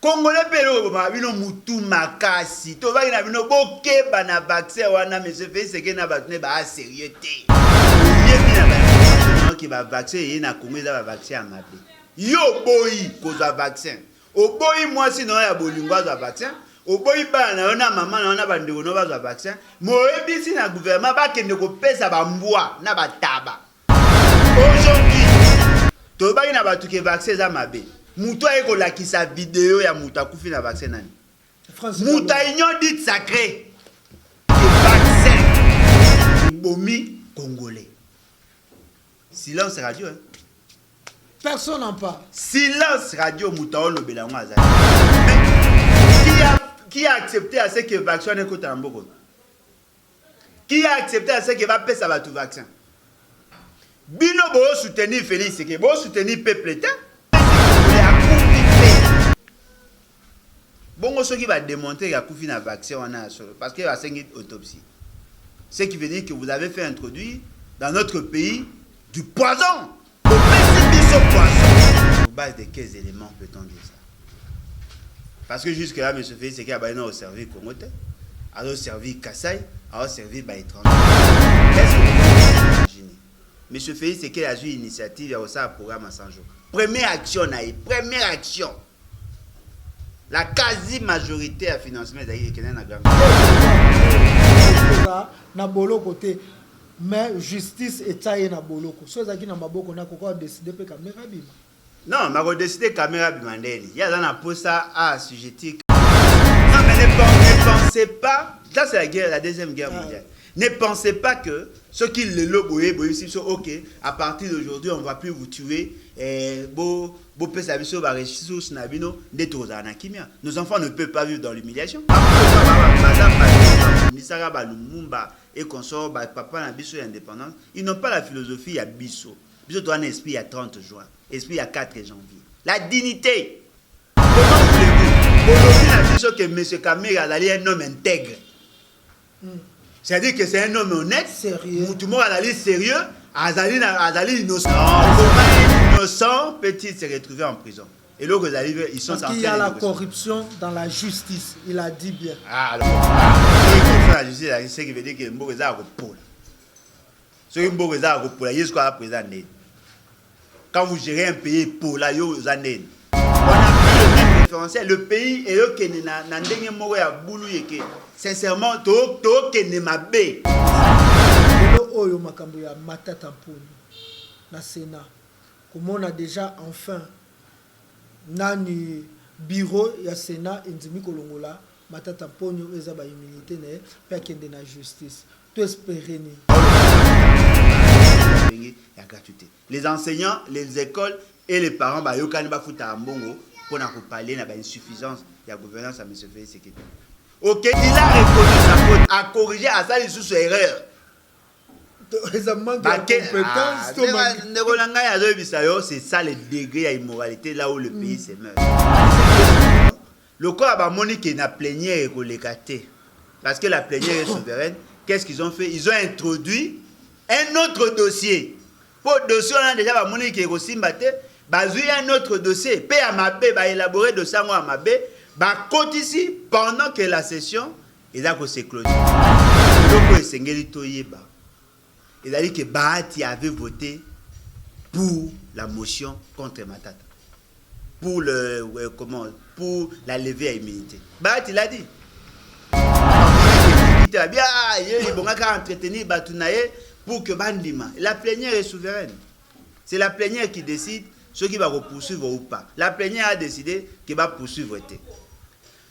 Congolais pelo ba bino mutu makasi to ba ina bino boke bana vaccin wana monsieur fait c'est que na ba ne ba sérieux té yebi na ba qui va vaccin et na Congo za ba vaccin amabe yo boyi kozwa vaccin o boyi moi sinon ya bolingwa za vaccin o boyi bana na maman na bandeko no bazwa vaccin moyebi si na gouvernement ba kende ko pesa ba mbwa na ba taba aujourd'hui to ba ina ba tuke vaccin za mabe Moutou a écouté sa vidéo ya Moutou a coupé la vaccin nani. Moutou a union dit sacré. Vaccin. Bomi congolais. Silence radio. Hein? Personne n'en parle. Silence radio Moutou a le bélango azali. Qui a accepté à ce que le vaccin ne coûte en beaucoup? Qui a accepté à ce que va payer ça tout vaccin? Bino bo soutenir Félix que bo soutenir peuple té. Bon, ce qui va démontrer qu'il y a un vaccin parce qu'il y a une autopsie. Ce qui veut dire que vous avez fait introduire dans notre pays du poison. Au base de quels éléments peut-on dire ça? Parce que jusque-là, M. Félix, c'est qu'il y a au service congolais, au service Kassai, au service étranger. Qu'est-ce que vous imaginez? M. Félix, c'est qu'il a eu une initiative, il y a aussi un programme à 100 jours. Première action, première action. La quasi-majorité à financement est na bolo côté mais justice est taillée na boloko so ezaki na maboko na koko décider pe caméra bima non ma décider caméra bima ndeli ya dans la posa à assujettir non mais ne pensez pas ça c'est la guerre la deuxième guerre mondiale ne pensez pas que ceux qui le loboyé sont ok à partir d'aujourd'hui on va plus vous tuer nos enfants ne peuvent pas vivre dans l'humiliation. Ils n'ont pas la philosophie à Bisso. Bisso doit un esprit à 30 juin, esprit à 4 janvier. La dignité. Comment voulez-vous Bisso que M. Kamira est un homme intègre. C'est-à-dire que c'est un homme honnête, sérieux. Tout le monde a sérieux, Azali innocent. Innocent, petit se retrouver en prison. Et là, ils sont en train de... Il y a la corruption dans la justice, il a dit bien. Ah, alors, ceux qui la justice, c'est ce qui veut dire que Mbogo a repos. Ceux qui Mbogo a repos, il y a ce qu'on a présent. Quand vous gérez un pays pour la yo, vous en êtes. On a pris le même référentiel. Le pays est eux qui n'ont pas mort à boulou yeke. Sincèrement, to qui ne m'a bé. Oyo makambo ya matata mponi na Sénat. Comme on a déjà enfin nani bureau ya Sénat indimi kolongola matata mponi eza ba immunité ne pe kende na justice. To espérer ni. La gratuité. Les enseignants, les écoles et les parents ba yokani ba futa mbongo pour na parler na ba insuffisance de la gouvernance à M. Félix Sekedi. OK, il a reconnu sa faute, a corrigé à ça les sous erreurs. C'est ça le degré d'immoralité là où le pays se meurt. Le corps a monique na plénière et collecté. Parce que la plénière est souveraine, qu'est-ce qu'ils ont fait? Ils ont introduit un autre dossier. Pour le dossier, on a déjà monique et Rosimbate, un autre dossier. P à ma B, élaborer de ça, moi à ma B, côte ici, pendant que la session, ils ont s'éclosé. Le Sengeli Toyeba. C'est-à-dire que Bahati avait voté pour la motion contre Matata. Pour pour la levée à immunité. Bahati l'a dit. Il a entretenu Batounaye pour que Bandima. La plénière est souveraine. C'est la plénière qui décide ce qui va poursuivre ou pas. La plénière a décidé qu'il va poursuivre.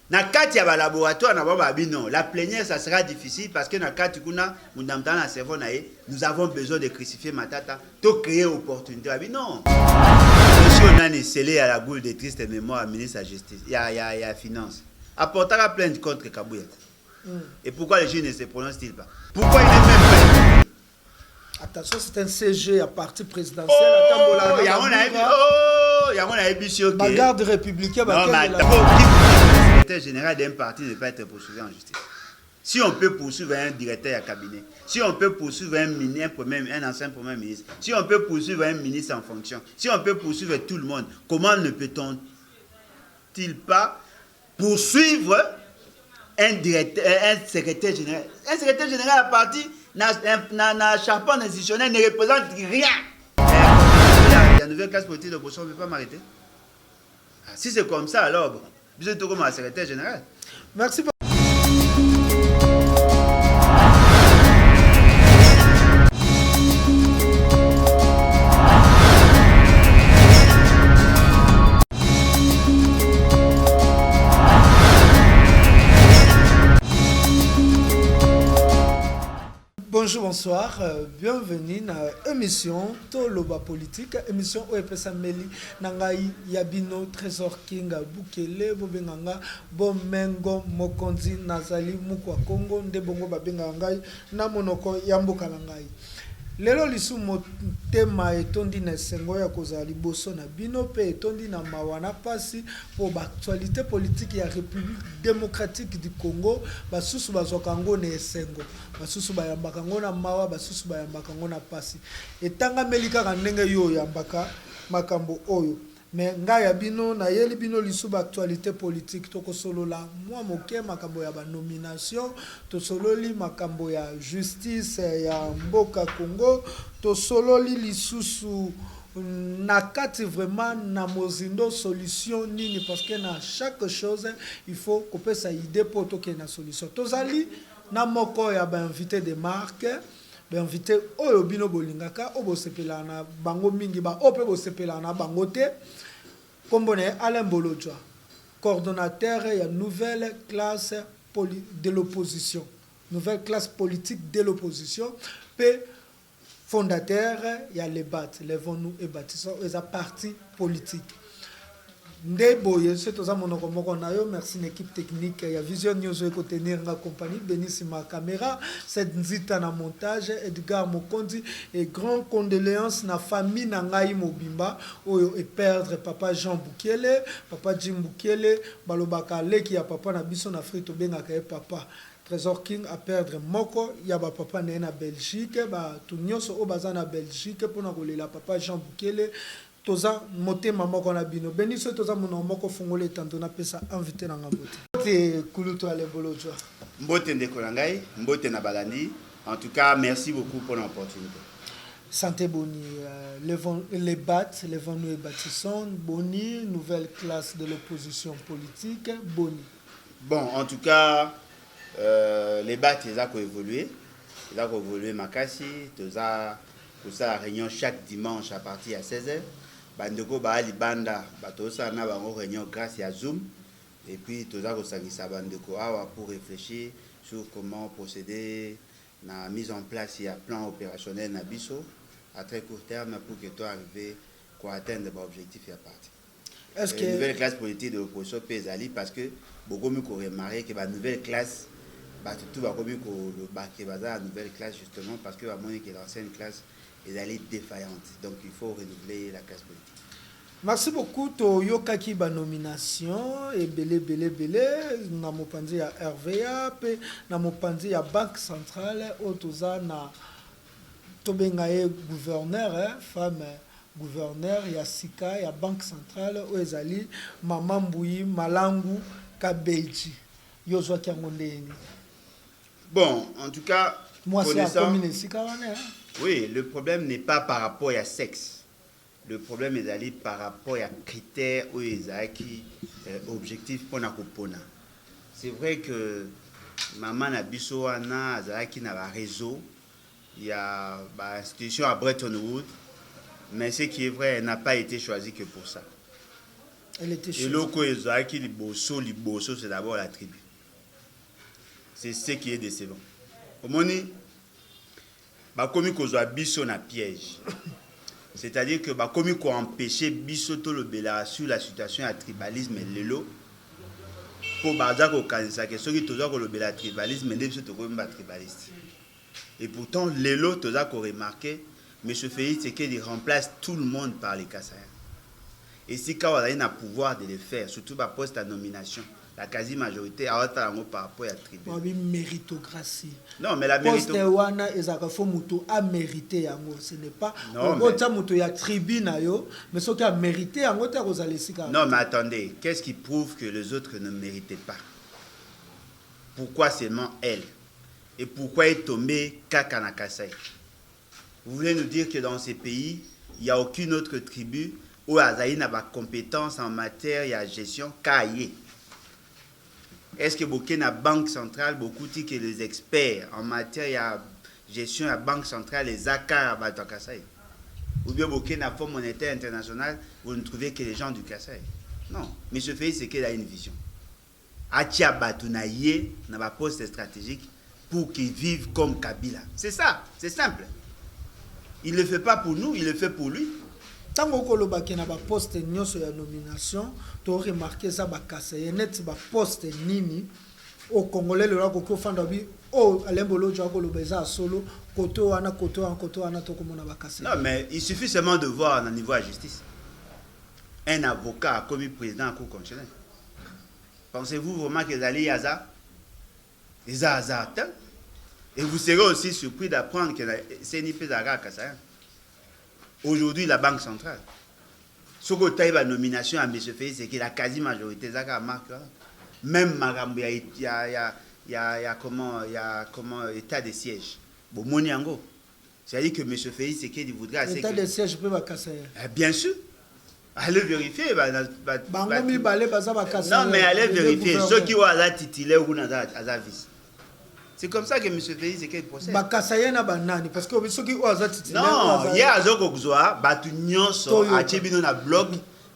Na kati ya laboratoire na baba bino la plénière ça sera difficile parce que na kati kuna mundamtana na cerveau na nous avons besoin de crucifier Matata to créer opportunité non monsieur on a scellé à la boule de triste mémoire ministre de la justice il y a finance apporter la plainte contre Kabouyat et pourquoi les juges ne se prononcent-ils pas pourquoi il est même pas attention c'est un CG à parti présidentiel il y a un garde républicain le général d'un parti ne peut pas être poursuivi en justice. Si on peut poursuivre un directeur de cabinet, si on peut poursuivre un ancien premier ministre, si on peut poursuivre un ministre en fonction, si on peut poursuivre tout le monde, comment ne peut-on pas poursuivre un secrétaire général. Un secrétaire général à partir na charpente institutionnel ne représente rien. La nouvelle classe politique de l'opposition ne peut pas m'arrêter. Si c'est comme ça, alors, bon, vous êtes comme un secrétaire général. Merci beaucoup. Bonjour, bonsoir, bienvenue dans l'émission Toloba Politique, émission OEPSA Meli, Nangai Yabino, Trésor King, Bukele, Bobenganga, Bomengo, Mokonzi, Nazali, Mukwa Kongo, Ndebongo Babengangai, Namonoko, Yamboka Langai. Lelo lisu motema etondi na sengo ya kozali boso na bino pe etondi na mawana pasi pour actualité politique ya République démocratique du Congo basusu bazokango na esengo basusu bayambaka ngo na mawa basusu bayambaka ngo na pasi etanga melika ka ndenge yo yambaka makambo oyo mais nga ya bino na yeli bino lisu ba actualité politique toko solola moi moke makambo ya ba nomination to sololi makambo ya justice ya mboka Congo to sololi lisusu nakati vraiment na mozindo solution nini parce que na chaque chose il faut couper sa idée pour to na solution tozali na moko ya ba invité de marque ba invité oyo bino bolingaka obo sepela na bango mingi ba ope bo sepela na bango te Kombone Alain Bolodjoa, coordonnateur de la nouvelle classe de l'opposition, nouvelle classe politique de l'opposition, puis fondateur, il y a les BAT, les Vonu et Bâtissons, les partis politiques. Ndeboye, c'est tout ça mon nom, merci l'équipe technique, il y a Vision News qui tenir la compagnie, Bénis ma caméra, c'est Nzita na montage, Edgar Mokondi et grand condoléances na famille Nangaï Mobimba, et perdre papa Jean Boukele, papa Jim Boukele, Balobaka Leki a papa na biso na frito benga kaye papa. Trésor King a perdre moko, il y a papa né na Belgique, ba tout nyonso o baza na Belgique pour na kolela papa Jean Boukele. Toza moté maman qu'on a bino beniso toza mon moko fongole tanto na pesa invité na ngabote te kuluto ale bolojwa mbote ndeko langai mbote na balandi en tout cas merci beaucoup pour l'opportunité. Santé Boni les BAT les Vanu et Bâtissons Boni nouvelle classe de l'opposition politique Boni. Bon en tout cas les BAT ils ont évolué makasi toza pour ça réunion chaque dimanche à partir à 16h. Bandeko baali banda batosa na bango réunion grâce à Zoom et puis toza ko sangisa bandeko awa pour réfléchir sur comment procéder na mise en place il y a plan opérationnel na biso à très court terme pour que toi arriver quoi atteindre l'objectif à partir. Est-ce que nouvelle classe politique de l'opposition pèsali parce que beaucoup mieux qu'on remarqué que la nouvelle classe tout va comme le bac bazar nouvelle classe justement parce que la monnaie que l'ancienne classe est allée défaillante. Donc il faut renouveler la classe politique. Merci beaucoup. Toyoka ki ba nomination et belé na mopanzi ya RVA pe na mopanzi ya Banque centrale otoza na tobengaye gouverneur femme gouverneur ya sika ya Banque centrale o ezali Mama Mbuyi Malangu Kabeji yozwa kyango ndeni. Bon, en tout cas, moi c'est oui, le problème n'est pas par rapport à sexe. Le problème est allé par rapport à critères ou qui objectifs pour na kopona. C'est vrai que maman na biso ana azaki na ba réseau, il y a ba institution à Bretton Woods, mais ce qui est vrai, elle n'a pas été choisie que pour ça. Elle était choisie. Et loko ezaki liboso c'est d'abord la tribu. C'est ce qui est décevant. Au moni bakomi kozwa biso na piège. C'est-à-dire que bakomi ko empêcher biso to lobela sur la situation à tribalisme lelo pour baza ko kanisa que soki toza ko lobela tribalisme nde biso to ko mba tribaliste. Et pourtant lelo toza ko remarquer monsieur Félix Tshisekedi remplace tout le monde par les Kassaïens. Et si quand on a un pouvoir de le faire surtout ba poste à nomination la quasi-majorité a été par rapport à la tribu. Oui, méritocratie. Non, mais la méritocratie... Poste ezaka fo mutu a mérité yango, ce n'est pas non, mais mutu ya tribu na yo, mais ce qui a mérité yango ta kozala sika. Non, mais attendez, qu'est-ce qui prouve que les autres ne méritaient pas? Pourquoi seulement elle? Et pourquoi est tombée Kaka na Kasai? Vous voulez nous dire que dans ces pays, il n'y a aucune autre tribu où Azaï n'a pas compétence en matière de gestion Kaye? Est-ce que beaucoup la banque centrale, beaucoup dit que les experts en matière de gestion de la banque centrale, les ACAR à Kasai? Ou bien beaucoup la Fonds monétaire international, vous ne trouvez que les gens du Kasai? Non, mais ce fait, c'est qu'il a une vision. Atia Batounaye n'a pas poste stratégique pour qu'ils vivent comme Kabila. C'est ça, c'est simple. Il ne le fait pas pour nous, il le fait pour lui. Tant que le bac n'a pas poste ni sur la nomination, tu as remarqué ça bakasa y net ba poste nini au Congolais le rako ko fanda bi o alembolo jako le beza solo koto ana to comme on a bakasa. Non mais il suffit seulement de voir au niveau de la justice. Un avocat a commis président à la Cour constitutionnelle. Pensez-vous vraiment que Zali Yaza atteint? Et vous serez aussi surpris d'apprendre que CNIP Zaga Kassayan. Aujourd'hui, la Banque centrale. Ce que tu as la nomination à M. Félix, c'est que la quasi-majorité Zaga marque. Même Marambo, il y a comment état de siège. Bon, Moniango. C'est-à-dire que M. Félix, c'est qu'il voudrait. État de siège peut pas casser. Bien sûr. Allez vérifier. Non, mais allez vérifier. Ceux qui ont à titulaire ou à vice. C'est comme ça que M. Félix est quel procès. Parce que ceux qui ont à titulaire. Non, il y a à Zokokzoa, Batunion, à Tchébino, na bloc,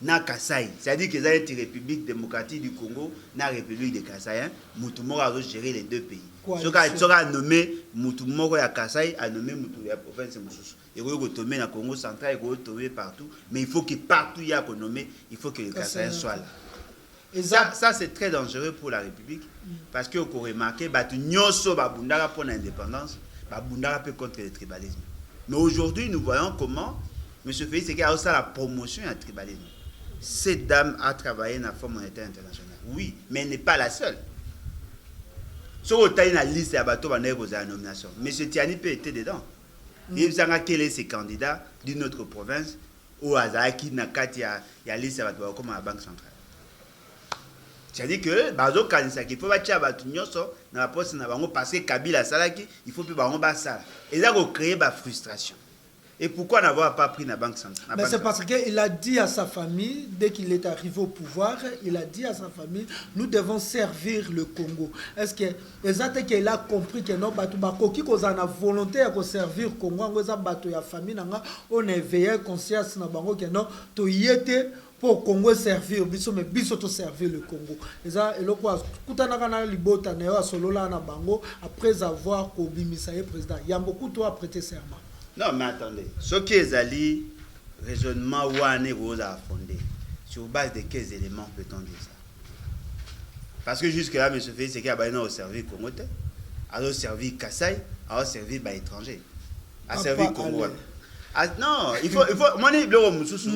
na Kassai. C'est-à-dire que la République démocratique du Congo, na République de Kassai, Moutoumoro a géré les deux pays. Ce qui a nommé Moutoumoro à Kassai, a nommé Moutoumoro à la province de Moussous. Il faut que le Congo central, il faut que partout. Mais il faut que partout il y a nommé, il faut que le Kassai soit là. Et ça c'est très dangereux pour la République. Parce que vous remarquez, que nous babundara pour l'indépendance, babundara peut contre le tribalisme. Mais aujourd'hui, nous voyons comment M. Félix Tshisekedi a aussi la promotion du tribalisme. Cette dame a travaillé dans la Fonds monétaire international. Oui, mais elle n'est pas la seule. Si vous avez une liste de bateaux, vous avez la nomination. M. Tiani peut être dedans. Il y a quel est ces candidats d'une autre province où Azaki Nakati a la liste de bateaux comme à la Banque centrale. C'est-à-dire que bazo kanisa qu'il faut batia batu nyonso na poste na bango parce que Kabila salaki il faut plus bango basala et ça va créer ba frustration. Et pourquoi n'avoir pas pris la Banque centrale? Mais c'est parce qu'il a dit à sa famille, dès qu'il est arrivé au pouvoir, il a dit à sa famille, nous devons servir le Congo. Est-ce que exactement qu'il a compris que non, batu bakoki ko za na volonté de servir le Congo, ngo za batu ya famille nanga on éveillé conscience na bango que non, to yete pour Congo servir biso mais biso to servir le Congo. Et ça et lokwa kutana kana libota na yo solola na bango après avoir kobimisa ye président. Il y a beaucoup to à prêter serment. Non, mais attendez. Ce qui est allé, raisonnement ou année vous a fondé. Sur base de quels éléments peut-on dire ça? Parce que jusque-là, M. Félix Tshisekedi a servi Congo, a servi Kassai, a servi les étrangers, a servi Congo. Non, il faut moi le Moussous.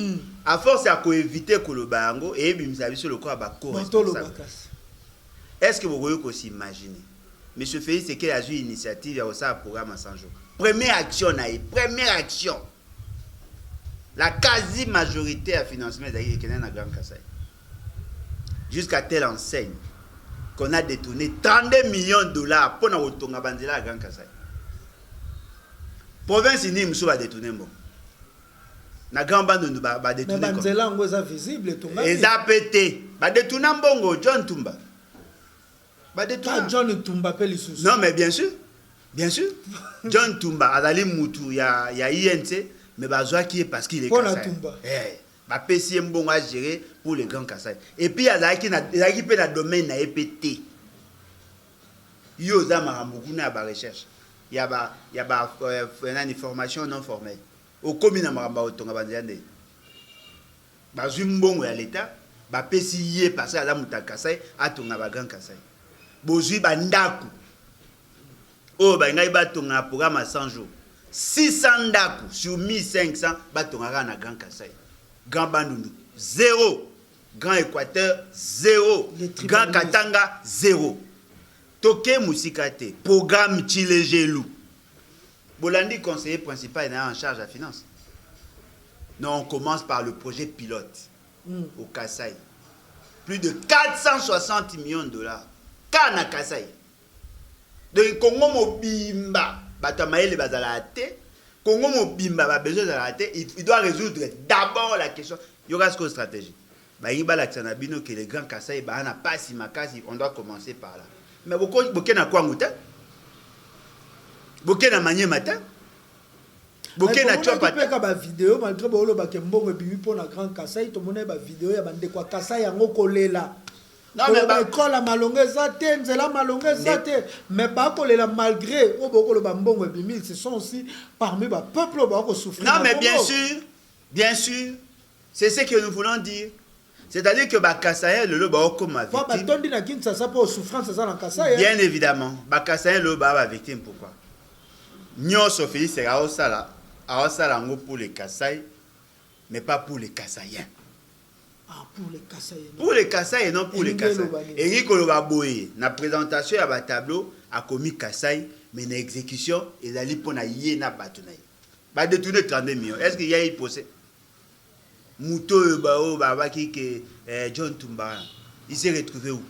À force à éviter que le bango et bien sur le corps corresponsable. Est-ce que vous voyez qu'on s'imagine? M. Félix Tshisekedi a eu une initiative à ça programme à 100 jours. Première action. La quasi-majorité à financement d'Aïe Kenen à Grand Kassai. Jusqu'à telle enseigne qu'on a détourné 32 millions de dollars pour nous retourner à Grand Kassai. Province unie, nous va détourner. Na grand bande nous va détourner. Mais Banzela on est visible. Et ça pété. Va détourner Mbongo, John Tumba. Va détourner. John Tumba peut les sous. Non mais bien sûr. Bien sûr, John Tumba, Azali Moutou, il y a INC, mais Bazoua qui est parce qu'il est Kassai. Bah PC Mbongo a géré pour les grands Kassai. Et puis Azali qui peut la domaine na EPT. Yoza Maramboukuna à recherche. Il y a une formation non formelle. Au commune Maramba Otonga Bandiande. Bazoui Mbongo à l'État, bah PC y parce que Azali Mouta Kassai a Tonga Grand Kassai. Bozoui Bandaku. Oh, ben, il y a un programme à 100 jours. 600 daku sur 1500, il y a un grand Kassai. Grand Bandundu. 0. Grand Équateur, 0. Grand Katanga, 0. Toke Moussikate, programme Chilegelou. Bolandi, conseiller principal, est en charge de la finance. Non, on commence par le projet pilote au Kasaï. Plus de 460 millions de dollars. Kana Kasaï. Donc, Congo Mobimba, Batamaïle Bazalate, Congo Mobimba, a besoin de la rater, il doit résoudre d'abord la question. Il y aura ce stratégie. Que les grands Kasaï, on doit commencer par là. Mais beaucoup na quoi ngouta? Beaucoup na manier matin? Beaucoup na tu pas ba vidéo malgré ba oloba ke mbongo bibi pour na grand Kasaï to mona ba vidéo ya bande kwa Kasaï yango kolela. Non mais ba école malonga zate nzela malonga zate mais ba kolela malgré oboko ba mbongo bibi ce sont aussi parmi ba peuple ba ko souffrir. Non mais bien sûr, c'est ce que nous voulons dire. C'est-à-dire que Bakassaïen le ba comme victime. Bien évidemment, Bakassaïen le ba victime pourquoi? Nyo Sophie c'est à Osala pour les Kasaï mais pas pour les Kassaïens. Ah, pour les Kassaïens. Pour les Kassaï et non pour les Kassaï. Eric Olobaboye, na présentation à tableau a commis Kassaï mais na exécution et ali pour na yena batunaï. Ba détourner 32 millions. Est-ce qu'il y a eu procès? Mouto Bao Baba qui John Tumba, il s'est retrouvé où?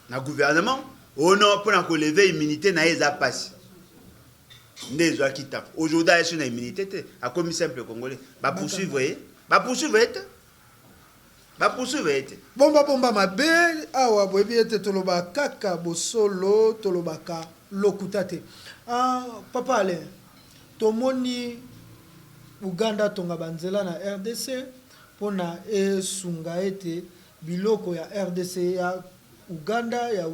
Dans le gouvernement, au non, pour qu'on lève l'immunité, n'a pas passé. Aujourd'hui, il y a une immunité, à comme simple Congolais. Va poursuivre. Bomba mabe, awa boyebi ete toloba kaka bosolo tolobaka lokutate. Ah, papa Alain, tomoni Uganda tonga banzela na RDC pona esunga ete biloko ya RDC ya Uganda ya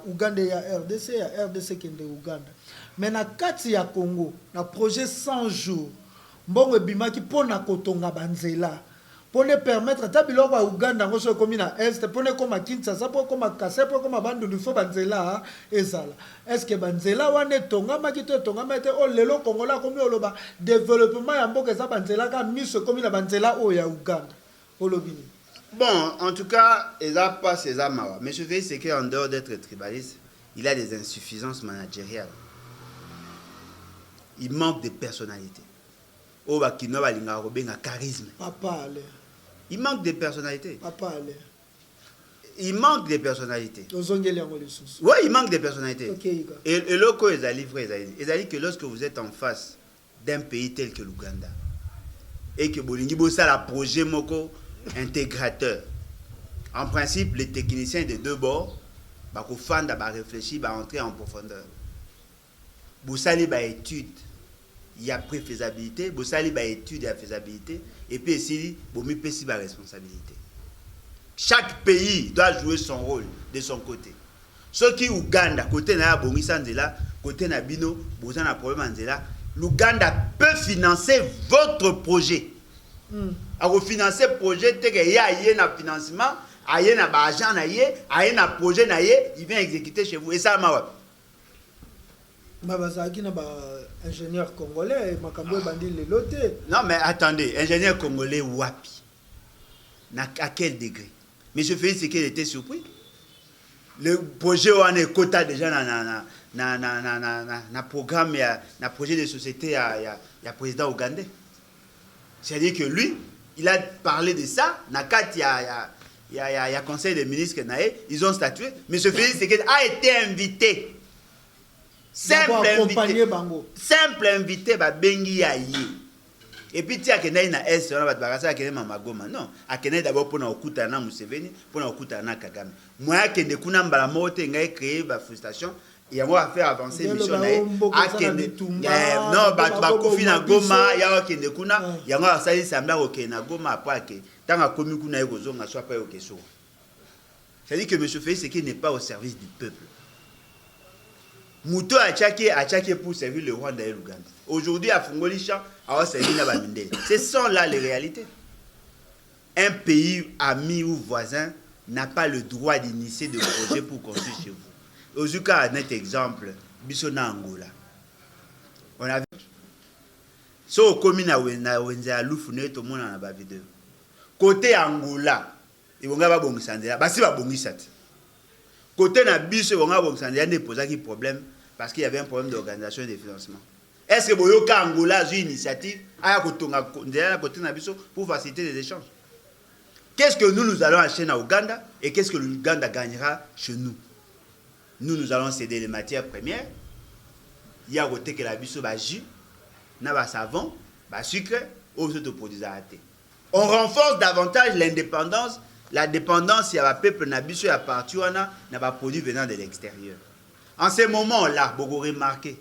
Uganda ya RDC ya RDC kende Uganda. Mais na kati ya Congo na projet 100 jours mbongo bimaki pona kotonga banzela pone permettre ta biloko ya Uganda ngoso komi na est pone koma Kinshasa po koma Kasai po koma bandundu fo banzela ezala. Est-ce que banzela wane tonga makito tonga mete o lelo Kongola komi oloba développement ya mboka za banzela ka miso komi na banzela o ya Uganda olobini? Bon, en tout cas, Eza pas ses amawa. Mais je veux c'est qu'en dehors d'être tribaliste, il a des insuffisances managériales. Il manque de personnalité. Oh ba kino ba linga robenga charisme. Papa ale. Il manque de personnalité. Papa ale. Il manque de personnalité. Oui, il manque de personnalité. Okay, et loko est livré. Il a dit que lorsque vous êtes en face d'un pays tel que l'Ouganda et que Bolingi bossa la projet moko intégrateur, en principe les techniciens des deux bords bah fanda bah réfléchir bah entrer en profondeur. Boussali bah étude, il y a préfaisabilité, Boussali bah étude et faisabilité et puis ici bomi pesi bah responsabilité. Chaque pays doit jouer son rôle de son côté. Ce qui Ouganda, côté na Bongi Sanzela, côté na Bino, Bozan a problème Anzela, l'Ouganda peut financer votre projet. A refinancer projet, il y a un financement, il y a un argent, il y a un projet, il vient exécuter chez vous. Et ça, ingénieur congolais, non, mais attendez, ingénieur congolais, wapi? À quel degré? Mais je fais ce qu'il était surpris. Le projet on est quota déjà na programme na projet de société ya président ougandais. C'est-à-dire que lui, il a parlé de ça na kat ya conseil des ministres naé, ils ont statué, mais ce fait c'est qu'il a été invité. Simple invité ba bengi ya yi. Et puis tu as que na est on va barasa que mama goma non akene d'abord pour na okuta na Museveni pour na okuta na Kagame moi que de kuna mbala mote ngai créer ba frustration et on va faire avancer mission na akene non ba kofi na goma ya okende kuna yango asali sambla okena goma après que tanga komi kuna eko zonga soit pas okeso. C'est-à-dire que monsieur Félix c'est qu'il n'est pas au service du peuple. Mouto a tchaké pour servir le Rwanda et l'Ouganda. Aujourd'hui, à Fongolisha, ce sont là les réalités. Un pays ami ou voisin n'a pas le droit d'initier des projets pour construire chez vous. Aujourd'hui, un autre exemple, Bissona Angola. On a vu. So, commune à Wenza, Loufouné, tout le monde en a pas vidéo. côté Angola ils vont pas bongisa nzela basi ba bongisa te côté na biso ils vont pas bongisa nzela ne posa qui problème parce qu'il y avait un problème d'organisation et de financement. Est-ce que boyoka Angola a une initiative à kotonga nzela côté na biso pour faciliter les échanges? Qu'est-ce que nous allons acheter à Ouganda et qu'est-ce que l'Ouganda gagnera chez nous? Nous allons céder les matières premières. Il y a côté que la biso ba jus, na ba savon, ba sucre, aux autres produits arrêtés. On renforce davantage l'indépendance, la dépendance il y a un peuple na biso ya partout na ba produits venant de l'extérieur. En ce moment-là, vous remarquez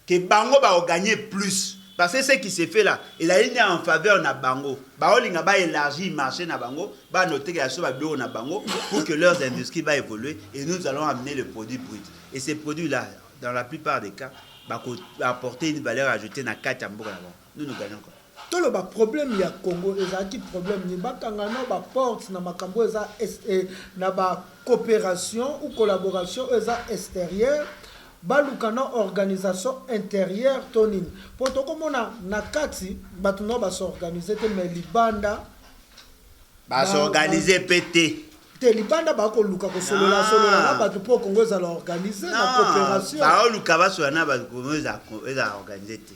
que Bango va gagner plus. Parce que ce qui s'est fait là, il a été en faveur de Bango. Baolinga va élargir le marché na Bango, va noter qu'il y a un bureau na Bango pour que leurs industries va évoluer et nous allons amener le produit brut. Et ces produits-là, dans la plupart des cas, vont apporter une valeur ajoutée dans 4 ans. Nous gagnons quoi? Tout le problème il y a Congo, il y a un problème. Il y a un porte dans ma coopération ou collaboration extérieure. Balukana organisation intérieure tonine pour to comme na nakati batuno ba s'organiser te mais libanda ba s'organiser pété te libanda ba ko luka ko solola na batu pour Congo za organiser na coopération ba luka ba so na ba Congo za organiser te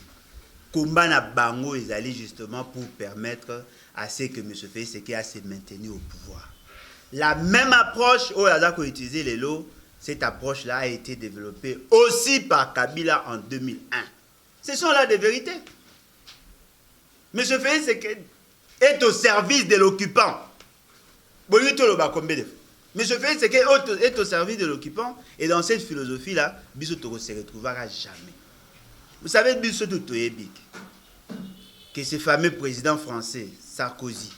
combat na bango ezali justement pour permettre à ce que M. Félix Tshisekedi a se maintenir au pouvoir. La même approche au Lazako utiliser les lots. Cette approche-là a été développée aussi par Kabila en 2001. Ce sont là des vérités. M. Félix est au service de l'occupant. M. Félix est au service de l'occupant et dans cette philosophie-là, Bissoto ne se retrouvera jamais. Vous savez, Bissoto Toyebik, que ce fameux président français, Sarkozy,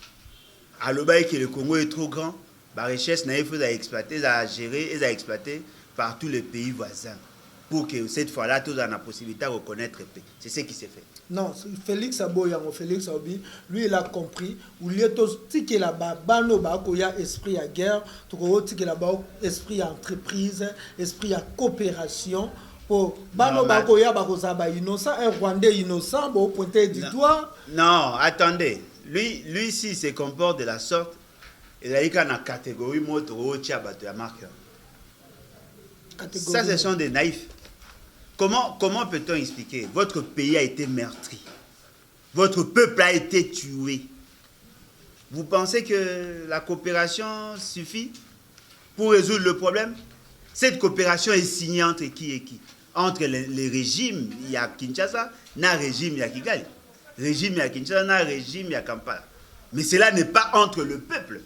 à l'obéi que le Congo est trop grand, la richesse il faut exploiter, à gérer et à exploiter par tous les pays voisins pour que cette fois-là, tous ont la possibilité de reconnaître le pays. C'est ce qui s'est fait. Non, Félix Aboyango, Félix Abobi, lui il a compris, où il est aussi que là-bas, il y a esprit à guerre, il y a esprit à entreprise, esprit à coopération. Pour innocent, un Rwandais innocent, pour pointer du doigt. Non, attendez. Lui, s'il se comporte de la sorte, il a une catégorie moto de marqueur. Ça, ce sont des naïfs. Comment peut-on expliquer? Votre pays a été meurtri. Votre peuple a été tué. Vous pensez que la coopération suffit pour résoudre le problème? Cette coopération est signée entre qui et qui? Entre les régimes, il y a Kinshasa, il y a régime, il y a Kigali. Régime, il y a Kinshasa, il y a régime, il y a Kampala. Mais cela n'est pas entre le peuple.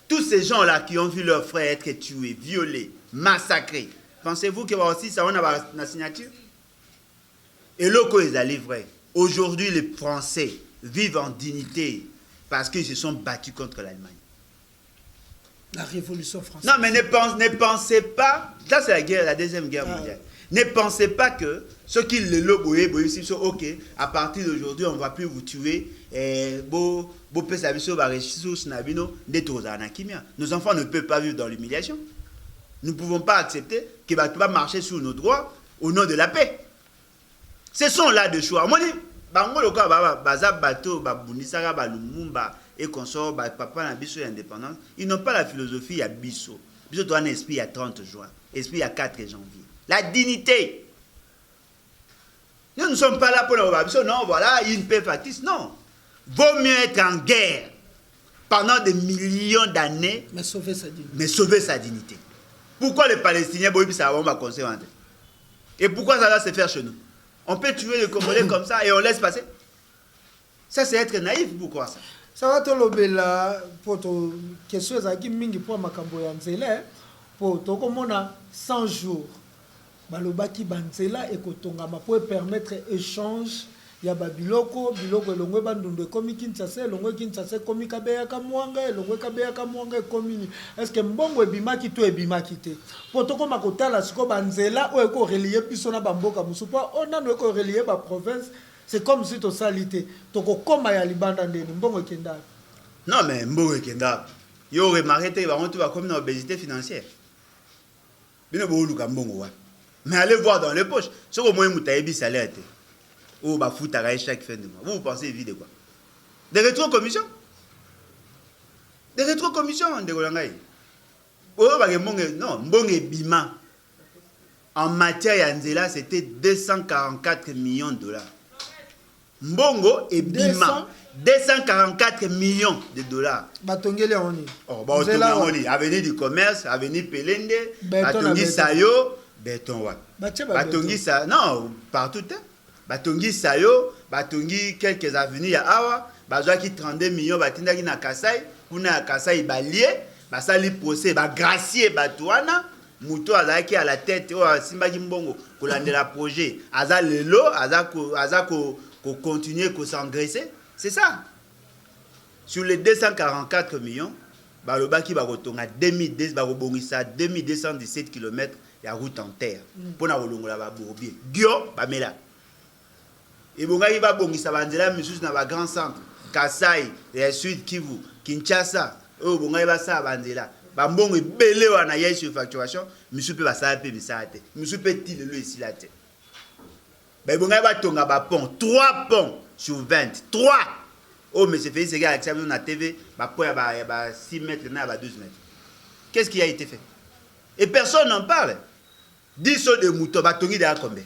Tous ces gens-là qui ont vu leurs frères être tués, violés, massacrés, pensez-vous que aussi ça on a la signature? Et loko ils allaient vrai. Aujourd'hui, les Français vivent en dignité parce qu'ils se sont battus contre l'Allemagne. La révolution française. Non, mais ne pensez pas, ça c'est la deuxième guerre mondiale. Ne pensez pas que ceux qui le loboyent, ils sont ok, à partir d'aujourd'hui, on ne va plus vous tuer. Nos enfants ne peuvent pas vivre dans l'humiliation. Nous ne pouvons pas accepter qu'ils ne vont pas marcher sur nos droits au nom de la paix. Ce sont là des choix. Moi, et consort, papa na biso indépendance, ils n'ont pas la philosophie à biso. Biso doit un esprit à 30 juin, esprit à 4 janvier. La dignité. Nous ne sommes pas là pour la biso, non, voilà, une paix factice, non. Vaut mieux être en guerre pendant des millions d'années, mais sauver sa dignité. Pourquoi les Palestiniens, ça va conseiller? Et pourquoi ça va se faire chez nous? On peut tuer les Congolais comme ça et on laisse passer? Ça, c'est être naïf, pourquoi ça? Ça va te lobela pour ton question zaki mingi pour makambo ya nzela pour to komona 100 jours balobaki banzela ekotongama pour permettre échange ya babiloko elongwe bandundu komi Kinshasa elongwe Kinshasa komi Kabeya Kamwanga elongwe Kabeya Kamwanga komi est-ce que mbongo ebimaki to ebimaki te pour to koma kotala siko banzela o eko relier biso na bamboka musupa onano eko relier ba province. C'est comme si tu salité. Tu comme à Libanda ndeni mbongo kenda. Non mais mbongo kenda. Yo remarqué tu vas comme une obésité financière. Bino bo luka mbongo wa. Mais allez voir dans les poches. Ce au moins mutayebi salaire te. Ou ba futa chaque fin de mois. Vous pensez vivre de quoi? Des rétro commissions? de rétrocommission de Golangaï. Non, Mbonge Bima. En matière Yanzela, c'était 244 millions de dollars. Mbongo et Bima. 244 millions de dollars. Batongeli Oni. Oh, Batongeli Avenue du Commerce, Avenue Pelende, Batongi Sayo, Béton. Batongi Sayo, non, partout. Batongi Sayo, Batongi quelques avenues à Awa, Bazouaki 32 millions, Batindaki na Kasai, Kuna Kasai Balie, Basali procès, Bagracier Batouana, Mouto Azaki à la tête, Simbaki Mbongo, Kolandela projet, Aza Lelo, Aza ko continuer, ko s'engraisser. C'est ça. Sur les 244 millions, Balobaki Barotonga 2217 km de route en terre. Pour la Rolongola Babourbier. Gyo, Bamela. Et Bongaki Babongisa Banzela, Missus na grand centre. Kasai, et Sud Kivu, Kinshasa, Bongaki Basa Banzela. Bambongo belé wana yai sur facturation, Missus peut Basa pe Bisate. Missus peut il le ici la tête. Bongaki Batonga Bapon, 3 ponts. Sur 20. 3. Oh, mais c'est fait, c'est gars, avec la TV, bah, 6 mètres, 12 mètres. Qu'est-ce qui a été fait? Et personne n'en parle. 10 sauts de moutons, bah, Tongi de combien?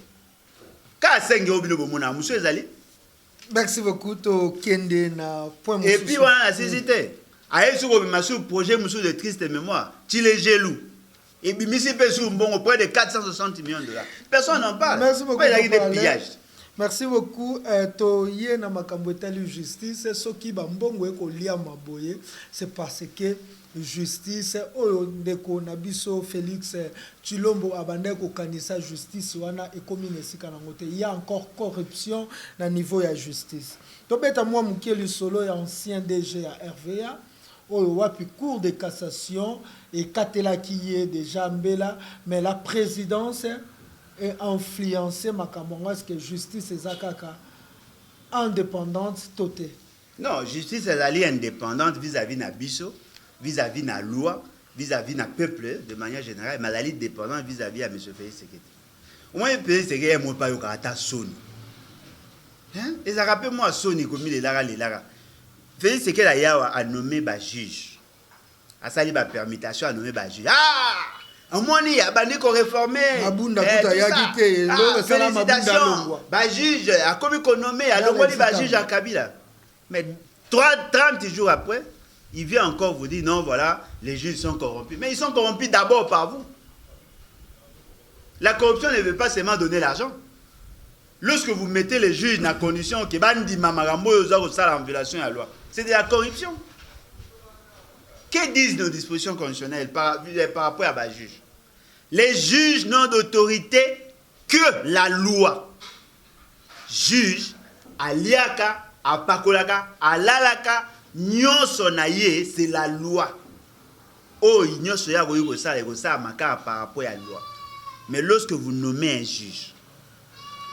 Merci beaucoup, Kende na point. Et puis, voilà, la cécité. Aïe, sur le projet de triste mémoire, Chile Gelou. Et puis, Missi Pessou, bon, près de 460 millions de dollars. Personne n'en parle. Merci beaucoup. Il y a eu des pillages. Merci beaucoup. Toye na makambo etali justice soki bambongo ekolia maboye c'est parce que justice oyo ndeko na biso Félix Tshilombo abande ko kanisa justice wana ekomi nesika na ngote. Il y a encore corruption na niveau ya justice. Tobeta mwa mukeli solo ya ancien DG ya RVA oyo wapi cour de cassation et katela qui est déjà mbela mais la présidence et influencer makambo est-ce que justice ezakaka indépendante toté. Non, justice est indépendante vis-à-vis na biso, vis-à-vis na loi, vis-à-vis na peuple de manière générale, mais elle est dépendante vis-à-vis à M. Félix Sekedi. Au moins Félix Sekedi est mon père au caractère Sony. Hein? Et ça rappelle moi Sony comme les lara. Félix Sekedi a nommé ba juge. A sali ba permutation a nommé ba juge. Ah! Amoni ya bandi ko réformer Mabunda kuta yakite lo sala Mabunda longwa ba juge a comme ko nommé a longoli ba juge à Kabila mais 30 jours après il vient encore vous dire non voilà les juges sont corrompus mais ils sont corrompus d'abord par vous. La corruption ne veut pas seulement donner l'argent. Lorsque vous mettez les juges dans la condition que bandi mamarambo yoza sala en violation de la loi, c'est de la corruption. Que disent nos dispositions constitutionnelles par rapport à la juge? Les juges n'ont d'autorité que la loi. Juge, aliaka, apakolaka, alalaka, nyonso na ye, c'est la loi. Oh, nyonso ya goyi ça maka par rapport à la loi. Mais lorsque vous nommez un juge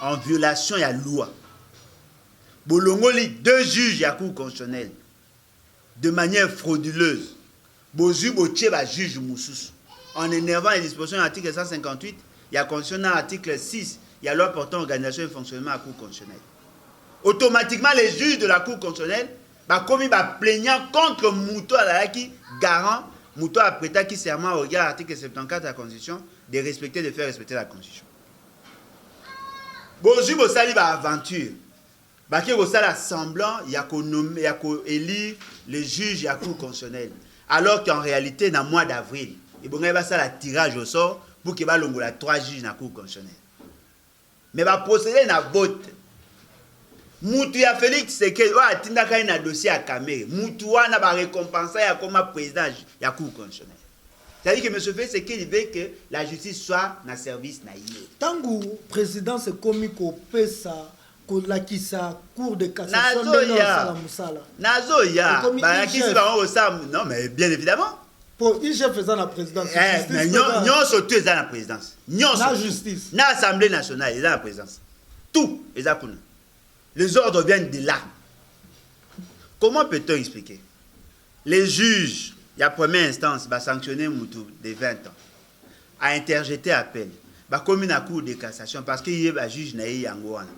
en violation de la loi, bolongoli 2 juges à cour constitutionnelle de manière frauduleuse. Bozu boche ba juge moussous. En énervant les dispositions de l'article 158, il y a constitution dans l'article 6, il y a loi portant organisation et fonctionnement à la Cour constitutionnelle. Automatiquement, les juges de la Cour constitutionnelle, comme plaignant contre Mouto Alayaki, garant, Mouto a prêté qui serment au regard de l'article 74 de la Constitution, de respecter, de faire respecter la Constitution. Bozu bosali ba aventure. Baki bosala semblant, il y a élire les juges à la Cour constitutionnelle. Alors qu'en réalité, dans le mois d'avril, il y a un tirage au sort pour qu'il y ait 3 juges dans la Cour constitutionnelle. Mais il va procéder dans le vote. Moutouya Félix, c'est que il y a un dossier à Kamé. Moutouya n'a pas récompensé comme président de la Cour constitutionnelle. C'est-à-dire que M. Félix, c'est qu'il veut que la justice soit dans le service naïf. Tant que le président c'est comme il ça. Kolakisa cour de cassation Nazoya non mais bien évidemment pour IG faisant la présidence mais non surtout dans la présidence la justice na assemblée nationale ils ont la présidence tout les a les ordres viennent de là. Comment peut-on expliquer les juges il y a première instance va sanctionner Moutou de 20 ans a interjeté appel va commis la cour de cassation parce qu'il y a un juge naï yangoana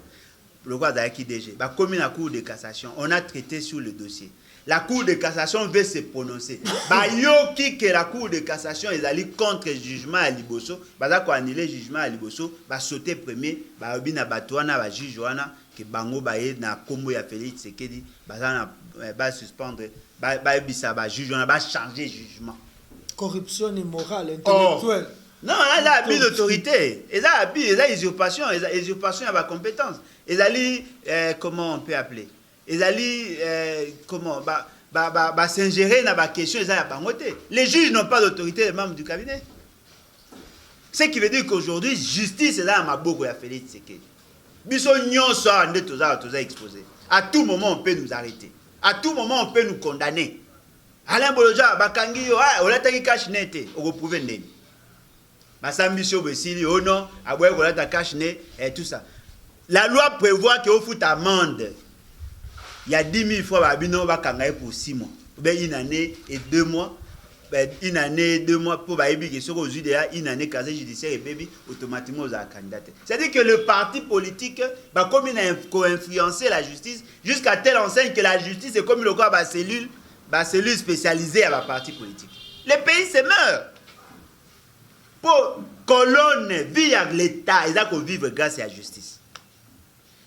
le roi d'Aiki DG, commis la cour de cassation, on a traité sur le dossier. la Cour de cassation veut se prononcer. Bayoki que la Cour de cassation est allée contre le jugement à Liboso. Baza ko annuler le jugement à Liboso, ba sauter premier, ba obi na batwana ba juge wana que bango baye na kombo ya Félix Tshisekedi, baza na ba suspendre, ba bisa ba juge wana ba changer jugement. Corruption immorale, intellectuelle. Non, là, abus d'autorité. Et là, abus, et là, usurpation à ma compétence. Et là, comment on peut appeler? Et là, comment? S'ingérer dans ma question, les juges n'ont pas d'autorité, les membres du cabinet. Ce qui veut dire qu'aujourd'hui, justice est là à ma boucle à Félix Tshisekedi. Biso nyonso ande toza exposé. À tout moment, on peut nous arrêter. À tout moment, on peut nous condamner. Alain Boloja, bakangi yo, on l'a tagi cash nete, on retrouve nene. Masambisio Bessili, oh non, aboye on l'a cash net et tout ça. La loi prévoit qu'on fout amende. Il y a 10 000 fois babino bakangaye pour 6 mois. Ben une année et 2 mois. Ben une année et 2 mois pour baby qui sont aux UDA, une année casier judiciaire et baby automatiquement aux candidats. C'est-à-dire que le parti politique, bah comme il a influencé la justice jusqu'à telle enseigne que la justice est comme le quoi cellule spécialisée à la parti politique. Le pays se meurt. Pour colonne vivre avec l'État, ils ont vivre grâce à la justice.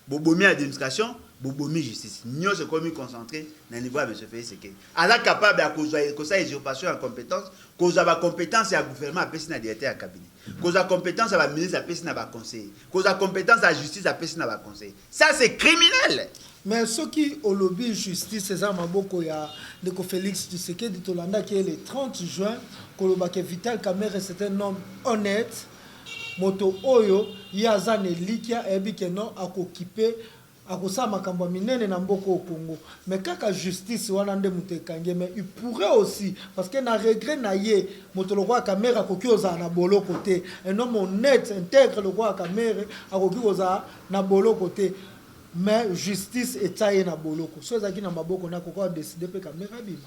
Bobomi administration, bobomi justice. Nous sommes comme concentrés dans le niveau de M. Félix Tshisekedi. Elle est capable de causer usurpation en compétence, causer la compétence à gouvernement à personne à directeur à cabinet, causer la compétence à la ministre à personne à conseiller, causer la compétence à la justice à personne à conseiller. Ça c'est criminel. Mais ce qui au lobby justice, c'est ça maboko ya de Félix Tshisekedi Tolanda qui est le 30 juin, Kolobake Vital Kamerhe c'est un homme honnête. Moto oyo yazane likia ebi keno akokipe akosa makambo minene na mboko Congo. Mais kaka justice wana nde mutekange mais il pourrait aussi parce que na regret na ye moto le roi Kamere akoki oza na bolo côté un homme honnête intègre le roi Kamere akoki oza na bolo côté. Mais justice est taillée na boloko. So ezaki na maboko na koko décider pe caméra bima.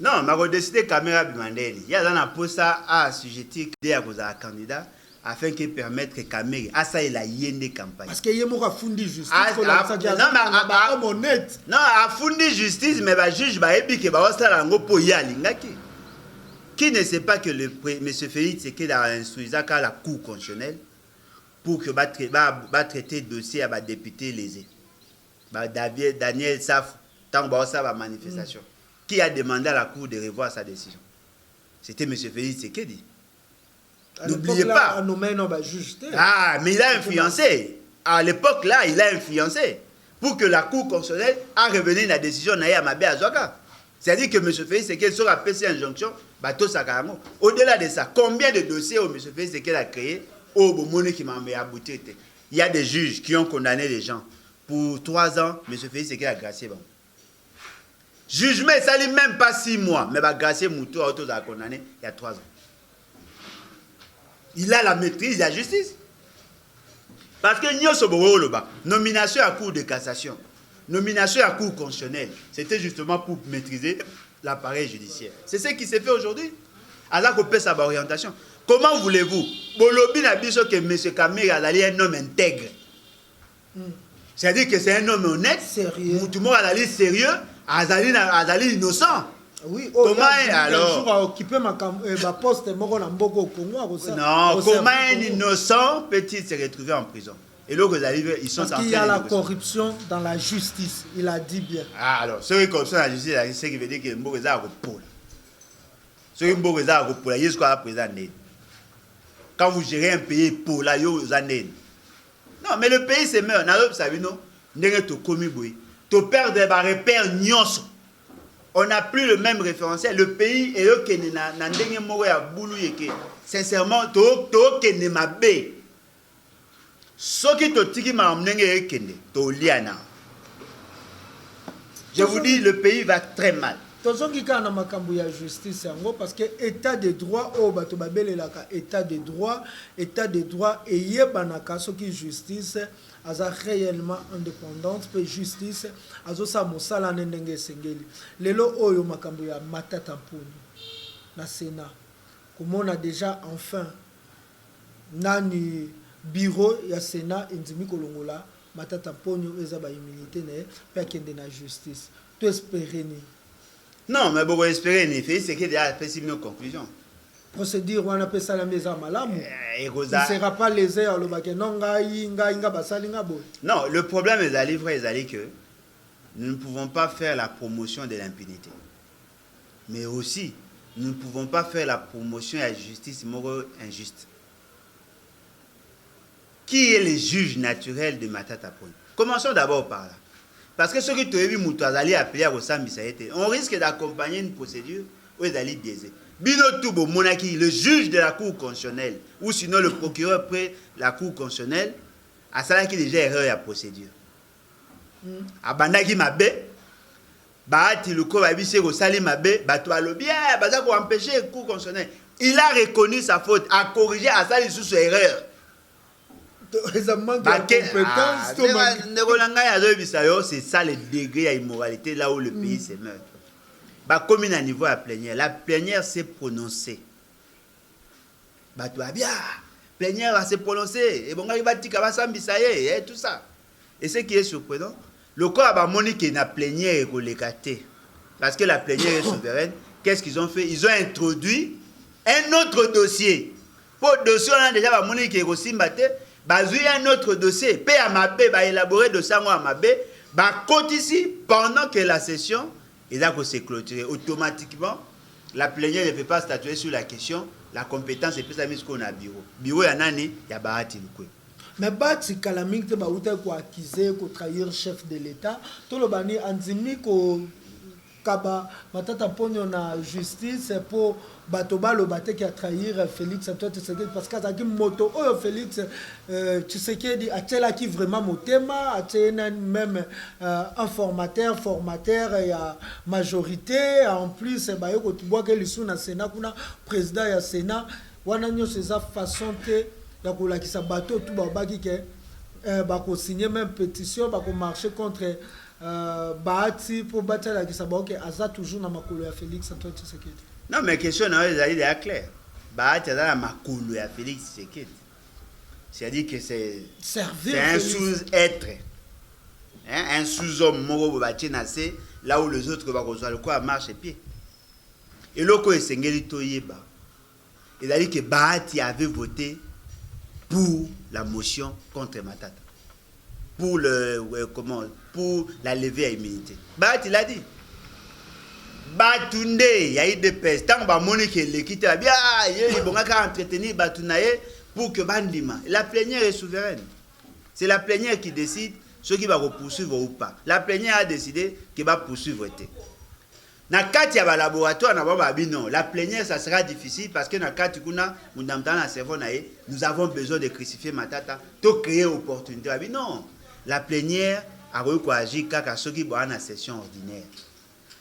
Non, ma décider caméra bimandeli. Il y a dans la poste à assujetti de à cause candidat afin qu'il permette que caméra à ça il a yende campagne. Parce que yemo ka fundi justice non honnête. Non, a fundi justice mais ba juge ba ebi ke ba osala ngo po ya lingaki. Qui ne sait pas que le monsieur Félix Tshisekedi a instruit à la cour constitutionnelle pour que va traiter dossier à ba député lésé. Daniel Saf, tant que ça va manifestation. Qui a demandé à la Cour de revoir sa décision? C'était M. Félix Tshisekedi. N'oubliez pas. Ah, mais il a influencé. À l'époque là, il a influencé pour que la Cour constitutionnelle a revenu la décision Naya Mabé Azoka. C'est-à-dire que M. Félix Tshisekedi sera PC injonction, bateau Sakaramo. Au-delà de ça, combien de dossiers M. Félix Tshisekedi a créé au Bomone qui m'a abouti? Il y a des juges qui ont condamné les gens. Pour 3 ans, M. Félix Tshisekedi a gracié. Bon. Jugement, ça n'est même pas 6 mois. Mais il a gracié Moutou a condamné il y a 3 ans. Il a la maîtrise de la justice. Parce que nomination à Cour de cassation, nomination à Cour constitutionnelle, c'était justement pour maîtriser l'appareil judiciaire. C'est ce qui s'est fait aujourd'hui. Alors qu'on peut sa orientation. Comment voulez-vous? Bolobi n'a dit que M. Kamere est un homme intègre. C'est-à-dire que c'est un homme honnête, sérieux. Tout le monde a la liste sérieux, Azali innocent. Oui, comment alors occuper ma poste non, comment un innocent peut-il se retrouver en prison? Et là, ils sont parce qu'il y a la corruption dans la justice, il a dit bien. Ah, alors, ceux qui corruption dans la justice, c'est ce qui veut dire que Mbogo est repos. Ceux qui Mbogo est repos, il y a ce qu'on a présenté. Quand vous gérez un pays pour la yo, vous en êtes. Non, mais le pays se meurt. On n'a plus le même référentiel. Le pays est là que sincèrement, je vous dis, le pays va très mal. Justice parce que état de droit état de droit et yebanaka soki justice aza réellement indépendante pe justice azo sa mosala ndenge sengeli lelo oyo makambo ya matata mponi na Sénat komona déjà enfin nani bureau ya Sénat indimi kolongola matata mponi eza ba immunité ne pe akende na justice to espérer ni Non, mais beaucoup espérer ne fait c'est que déjà fait une conclusion. Procédure on appelle ça la maison malamu. Il ne sera pas lésé à l'obake non non, le problème est d'aller vrai, c'est que nous ne pouvons pas faire la promotion de l'impunité. Mais aussi, nous ne pouvons pas faire la promotion de la justice morale injuste. Qui est le juge naturel de Matata Ponyo? Commençons d'abord par là. Parce que ceux qui ont vu Moutouazali appelé à Rossam Bissaïté, on risque d'accompagner une procédure où ils allaient biaiser. Bino Toubo Monaki, le juge de la Cour constitutionnelle, ou sinon le procureur près la Cour constitutionnelle, a ça qui déjà erreur à la procédure. Abandaki Mabé, Bahati Luko Babissé Rossali Mabé, Batoualo bien, Baza pour empêcher la Cour constitutionnelle. Il a reconnu sa faute, a corrigé à ça sous erreur. C'est ça le degré d'immoralité là où le pays se meurt. Comme à niveau à plénière, la plénière s'est prononcée. La plénière va se prononcer. Et bon, il va dire et tout ça. Et ce qui est surprenant, le corps a monique qui n'a plénière et l'écarté. Parce que la plénière est souveraine. Qu'est-ce qu'ils ont fait? Ils ont introduit un autre dossier. Pour le dossier, on a déjà monique qui est aussi battu. Il y a un autre dossier, P à Mabé, élaboré de ça à Mabé, compte ici pendant que la session est clôturée. Automatiquement, la plénière ne peut pas statuer sur la question, la compétence est plus la mise qu'on a bureau. Bureau, il y a un il y a Bahati Lukwe. Mais Bahati Kalaming, tu as accusé de trahir le chef de l'État. Tout le bani anzimi ko kaba matata ponyo na justice pour batoba le bate qui a trahi Félix Antoine Tshisekedi parce que ça dit moto oh Félix Tshisekedi a tel qui vraiment motema a tel même informateur formateur et a majorité en plus ba yo ko tubwa que lisu na Sénat kuna président ya Sénat wana nyo c'est sa façon que ya ko la ki sa bateau tout ba baki que ba ko signer même pétition ba ko marcher contre Bahati pour battre la Kisabok Aza toujours dans ma couleur Félix Antoine Tshisekedi. Non, mais question est claire. Bahati a dans ma couleur Félix Tshisekedi. C'est-à-dire que c'est un sous-être. Hein, un sous-homme moro bachenase là où les autres vont rejoindre le quoi marche et pied. Et l'autre est Sengeli Toyeba. C'est-à-dire que Bahati avait voté pour la motion contre Matata. Pour pour la levée à immunité. Il a dit. Batunde, il y a eu des pestes. Tant que Monique l'équité a bien, il bon entretenir Batunaye pour que Bandima. La plénière est souveraine. C'est la plénière qui décide ce qui va poursuivre ou pas. La plénière a décidé qu'il va poursuivre. Dans le cas laboratoire, la plénière, ça sera difficile parce que dans le cas nous avons besoin de crucifier Matata pour créer opportunité. Non. La plénière a agir quand ceux qui sont en session ordinaire.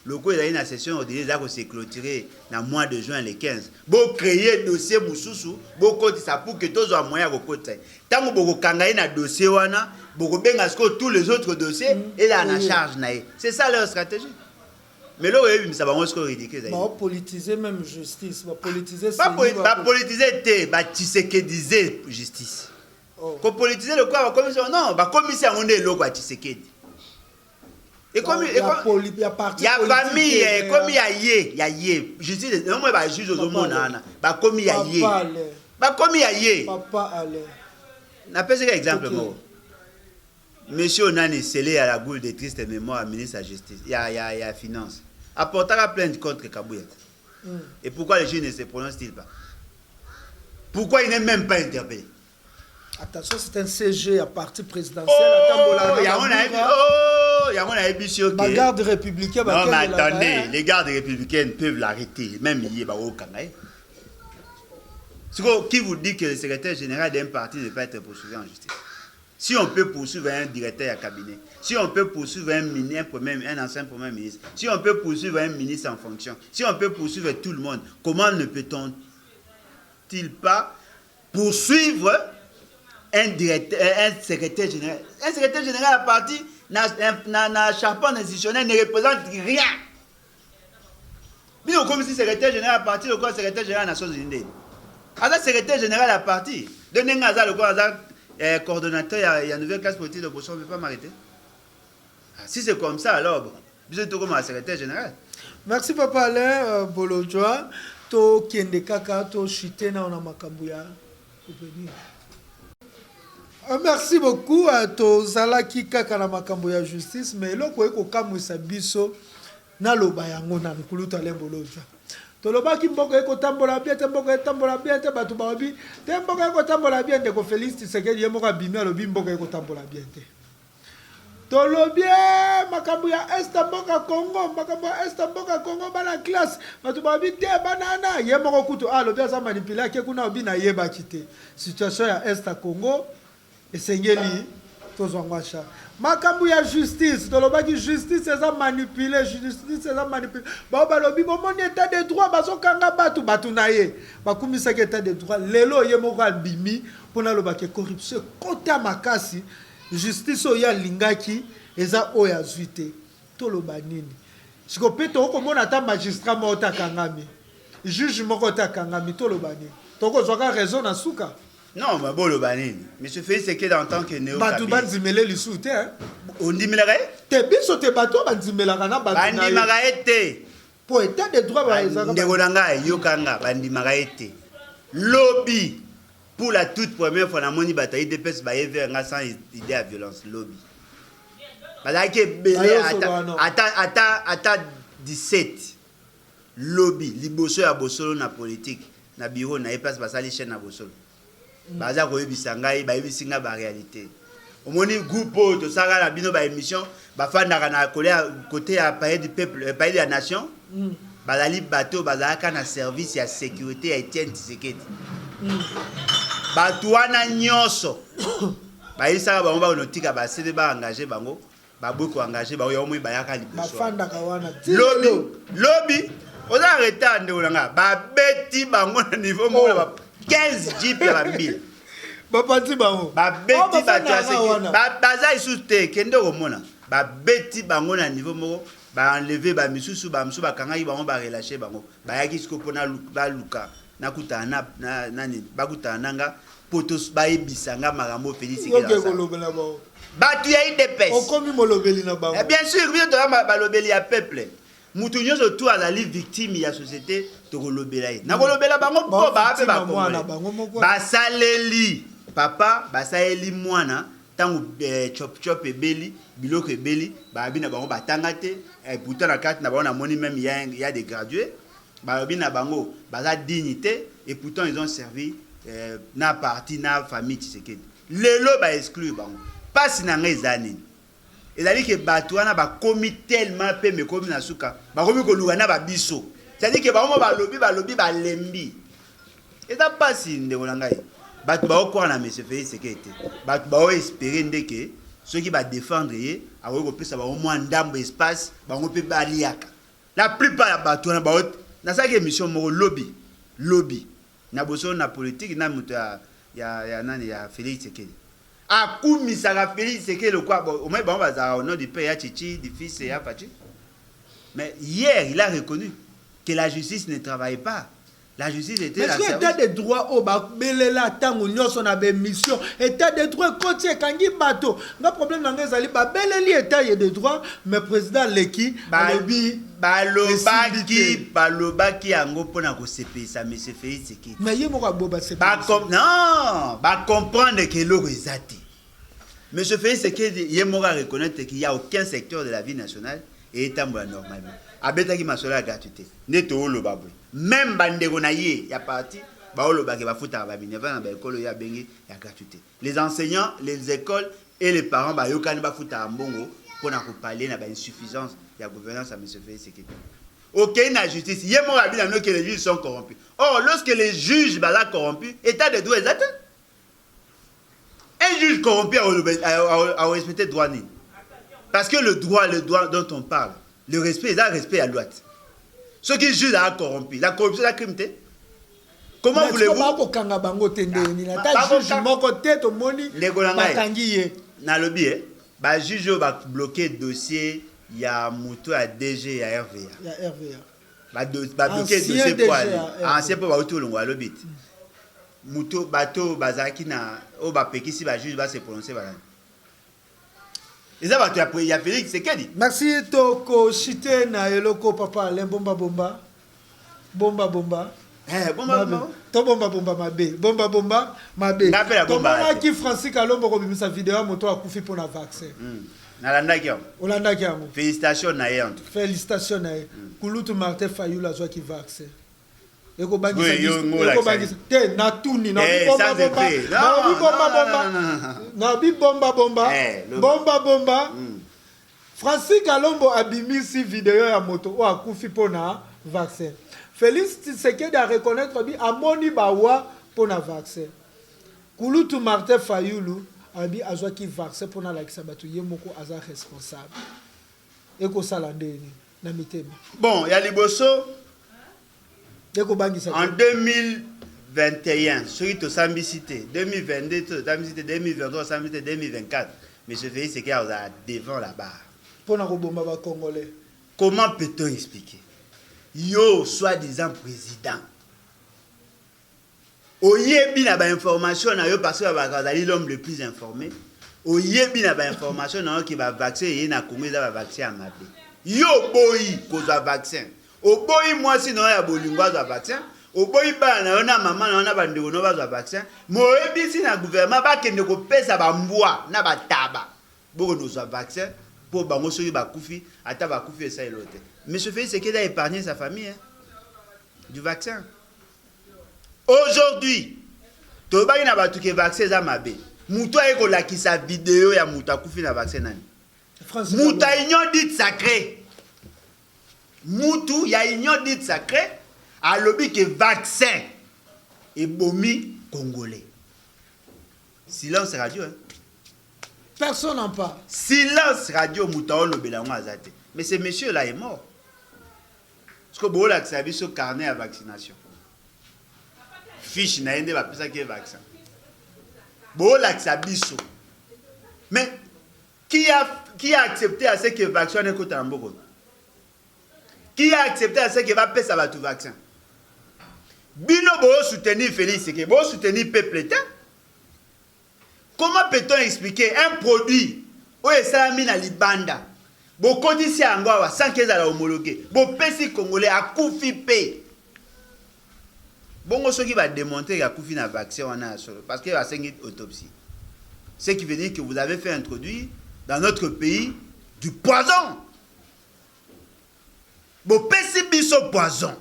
Le coup de la session ordinaire va se clôturer dans le mois de juin le 15. Pour créer un dossier Moussoussou, pour que tous soient moyens de côté. Tant que vous avez un dossier, vous avez tous les autres dossiers et là, on a charge. C'est ça leur stratégie. Mais là, ça va être ridicule. On va politiser même justice. On va politiser pas politiser, Tshisekediser justice. Qu'on politiser le quoi, commission non, commission on est là Tshisekedi. Et comme il y a famille, comme il y a yé, justice, non moi ba juge au monde nana, ba comme il y a yé. Ba comme il y a yé. Papa allez. Na pèse un exemple moi. Monsieur Onani scellé à la goule de triste mémoire ministre de la justice. Il y a finance. Apportera plainte contre Kabouyet. Et pourquoi les juges ne se prononcent-ils pas? Pourquoi il n'est même pas interpellé? Attention, c'est un CG à parti présidentiel. Il y a un garde républicain. Non, mais attendez, les gardes républicains peuvent l'arrêter, même il y a au Canada. Qui vous dit que le secrétaire général d'un parti ne peut pas être poursuivi en justice? Si on peut poursuivre un directeur à cabinet, si on peut poursuivre un ancien premier ministre, si on peut poursuivre un ministre en fonction, si on peut poursuivre tout le monde, comment ne peut-on-il pas poursuivre un secrétaire général? Un secrétaire général à parti, na charpente institutionnel ne représente rien. Mais comme si secrétaire général à parti, le secrétaire général des Nations Unies. Un secrétaire général à parti, de Nengaza, le coordonnateur, il y a une nouvelle classe politique de l'opposition, on ne peut pas m'arrêter. Si c'est comme ça, alors, vous êtes comme un secrétaire général. Merci Papa Alain Bolojwa. To kende kaka to chité na ona makambo ya souvenir. Merci beaucoup à to zalaki kaka na makambo ya justice mais eloko eko kamwisa biso na loba yango na nkuluta Bolojwa. To loba ki mboka eko tambola bien te mboka tambola bien te batu babi te mboka eko tambola bien de ko Félix Tshisekedi ye mboka bimia lobi mboka eko tambola bien te. Tolobie makambo ya Est mboka Congo, makambo ya Est mboka Congo bana classe, batu babi te banana, ye moko kutu lobi za manipula ke kuna obi na yeba kite. Situation ya Est Congo esengeli tozwangwasha. Makambo ya justice, toloba ki justice eza manipuler, justice eza manipuler. Ba balobi bomoni état de droit bazokanga batu na ye. Bakumisa ke état de droit lelo ye moko albimi pona loba ke corruption kota makasi. Justice oya lingaki eza oya zuite toloba nini siko peto okomona ta magistrat mota kangami juge moko ta kangami toloba nini toko zwaka raison na suka non mais boloba nini monsieur Félix Tshisekedi en tant que néo batu banzimele lisusu te ondimela te biso te bato banzimela kana batu na bandimaka ete po état de droit ba ezaka ndeko na ngai yokanga bandimaka ete lobby. Pour la toute première fois, on a bataille de peste sans idée à violence lobby. Parce que à 17 lobby, liboso ya bosolo na politique, na bureau na place basali chaîne na bosolo. Baza ko yebisangai, ba yebisinga ba réalité. Omoni groupe to sala na bino ba émission, ba fanda na côté à pays du peuple, pays de la nation. Bazali bateau bazaka na service ya sécurité ya Etienne Tshisekedi. Batu wana nyonso baisaka bango ba notika ba sede ba engager bango ba boko engager ba yo mo bayaka liboso bafanda ka wana lobby oza retard nde olanga ba beti bango na niveau mo ba 15 jeep ya bambila ba pati bango ba beti ba twaseki ba baza isu te kende komona ba beti bango na niveau mo ba enlever ba misusu ba msusu ba kanga bango ba relâcher bango ba yaki siko pona ba luka nakutana nani bakutana nga potos baebisanga makambo Félix Tshisekedi batu ya IDPS okomi molobeli na bango bien sûr bien to balobeli ya peuple mutu nyonso to azali victime ya société to kolobela ye na kolobela bango po baape bango basaleli papa basaleli mwana tango chop ebeli biloko ebeli baabi na bango batanga te pourtant na carte na bango na moni même il y a des gradués na bango baza dignité et pourtant ils ont servi na parti na famille Tshisekedi lelo ba exclure bango passe na ngezani ezali ke bato wana ba komi tellement pe me komi na suka ba komi ko luka na ba biso c'est-à-dire que bango ba lobi ba lembi eza passe ndeko na ngai bato ba okwa na monsieur Félix Tshisekedi bato ba espérer ndeke ceux qui va défendre ye awo ko pesa ba au moins ndambo espace bango pe ba liaka la plupart ya bato na ba na ça émission mo lobby na boso na politique na muto ya nani ya Félix Tshisekedi akumisa ka Félix Tshisekedi quoi au moins bon baza au nom du père ya Chichi du fils ya Pachi mais hier il a reconnu que la justice ne travaille pas. La justice était la service. État de droit au belela tango nyonso na be mission état de droit côté kangi bato na problème na ngezali ba beleli état de droit mais président Leki alobi balobaki yango pona ko sepesa monsieur Félix Tshisekedi mais yemo ka boba sepesa non ba comprendre que loko ezati monsieur Félix Tshisekedi yemo ka reconnaître qu'il y a aucun secteur de la vie nationale et étambola normalement abetaki masolo ya gratuité neto oloba boy même bandeko na ye ya parti ba oloba ke bafuta ba bineva na ba ekolo ya bengi ya gratuité les enseignants les écoles et les parents ba yokani bafuta mbongo pona ko parler na ba insuffisance ya gouvernance à monsieur Félix Tshisekedi OK na justice yemo rabina no que les juges sont corrompus. Or lorsque les juges ba la corrompus état de droit exact un juge corrompu a respecté droit ni parce que le droit dont on parle le respect, il a respect à la loi. Ceux qui jugent à corrompu, la corruption, la crime. Comment voulez-vous? Na lobby, ba juge va bloquer dossier, il y a moto à DG à RVA. Il y a RVA. Ba bloquer dossier pour aller. Ancien pour ba autour longo à lobby. Moto bateau bazaki na o ba pekisi ba juge va se prononcer ba. Et ça va te appeler, il y a Félix, c'est quel? Merci toko chité na eloko papa le bomba bomba. Bomba bomba. Bomba bomba. To bomba bomba mabe. Bomba bomba mabe. N'appelle la bomba. Comment qui Francis Kalombo ko bimisa vidéo moto akufi pour na vaccin. Nalanda kiam. Olanda kiam. Félicitations na yé. Félicitations na yé. Kulutu Martin Fayulu azwa ki vaccin. Eko bangi oui, eko bangi te na tuni na bomba bomba. Na bi bomba bomba. Bomba bomba. Francis Kalombo abimisi vidéo ya moto o akufi pour na vaccin. Félix Tshisekedi a reconnaître bi amoni bawa pour na vaccin. Kulutu Martin Fayulu abi azwa ki vaccin pour na lakisa batu ye moko aza responsable. Eko sala ndeni na mitema. Bon, ya liboso eko bangisa en 2021, celui to sambicité, 2022 to sambicité, 2023 sambicité, 2024. Mais ce Félix Tshisekedi a devant la barre. Pour na robomba ba congolais. Comment peut-on expliquer? Yo, soi-disant président. Oyebi na ba information na yo parce que bazali l'homme le plus informé. Oyebi na ba information na yo ki ba vaccin yé na Congo za ba vaccin à mabe. Yo boyi kozwa vaccin. Oboyi mwasi na ya bolingwa za vaccin. Oboyi ba na yo na maman na yo na bandeko no bazwa vaccin. Moyebi si na gouvernement ba kende ko pesa ba mbwa na ba taba. Boko no zwa vaccin pour bango soki ba kufi ata ba kufi esa elote. Mais ce fait c'est qu'il a épargné sa famille du vaccin. Aujourd'hui, toba ina batu ke vaccin za mabe. Mutu ayeko lakisa vidéo ya mutu akufi na vaccin nani. Mutu union dit sacré. Mutu ya union dit sacré a lobby que vaccin et bomi congolais. Silence radio hein. Personne n'en parle. Silence radio mutu lobelango azate. Mais ce monsieur là est mort. Parce que bon là que ça a ce carnet à vaccination. Fiche n'a pas plus ça que vaccin. Bon là que ça biso. Mais qui a accepté à ce que le vaccin ne coûte un beaucoup? Qui a accepté à ce que va payer ça va tout vaccin? Bino bo soutenir Félix, c'est que bo soutenir peuple. Comment peut-on expliquer un produit où est ça mis dans libanda? Bo kodisi angwa sans qu'ils la homologué. Bo pesi congolais a koufi pe. Bongo soki va démontrer a koufi na vaccin on a solo parce que va sengi autopsie. Ce qui veut dire que vous avez fait introduire dans notre pays du poison. Bo pesi biso poison.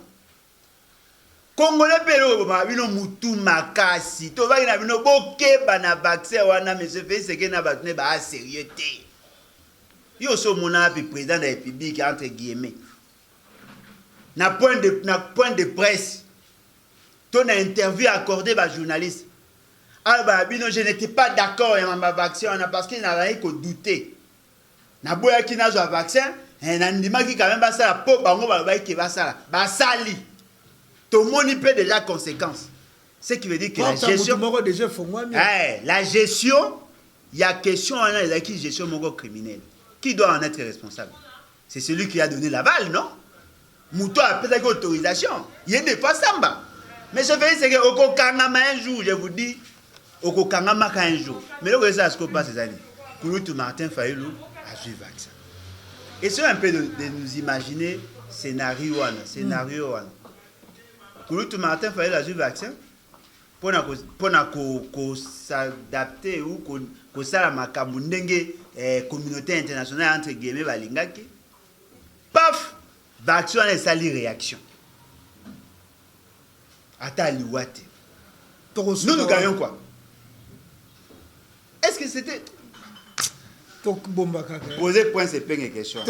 Congolais pelo ba bino mutu makasi. To va ina bino bokeba na vaccin wana monsieur Félix c'est que na batune ba sérieux té. Yo so mona puis président de la République entre guillemets. Na point de presse. Ton interview accordé par journaliste. Ah bino je n'étais pas d'accord avec ma vaccin parce qu'il n'a rien que douter. Na boya ki na zo vaccin, na ndima ki quand même ba ça po bango ba ki ba ça. Ba sali. To moni peut déjà conséquences. Ce qui veut dire que la gestion la gestion, il y a question on a qui gestion mongo criminelle. Qui doit en être responsable? C'est celui qui a donné l'aval, non? Mouto a peut-être autorisation. Il y a des fois samba. Mais je fais c'est que Oko Kangama un jour, je vous dis, Oko Kangama un jour. Mais le reste, ce qu'on passe ces années. Kulutu Martin Fayulu a suivi vaccin. Essayons un peu de nous imaginer scénario. Kulutu Martin Fayulu a suivi vaccin pour s'adapter ou pour ça la communauté internationale entre guillemets balingaki. Paf, vaccin et sali réaction. Ataliwate. Nous gagnons quoi? Est-ce que c'était poser point c'est peine question.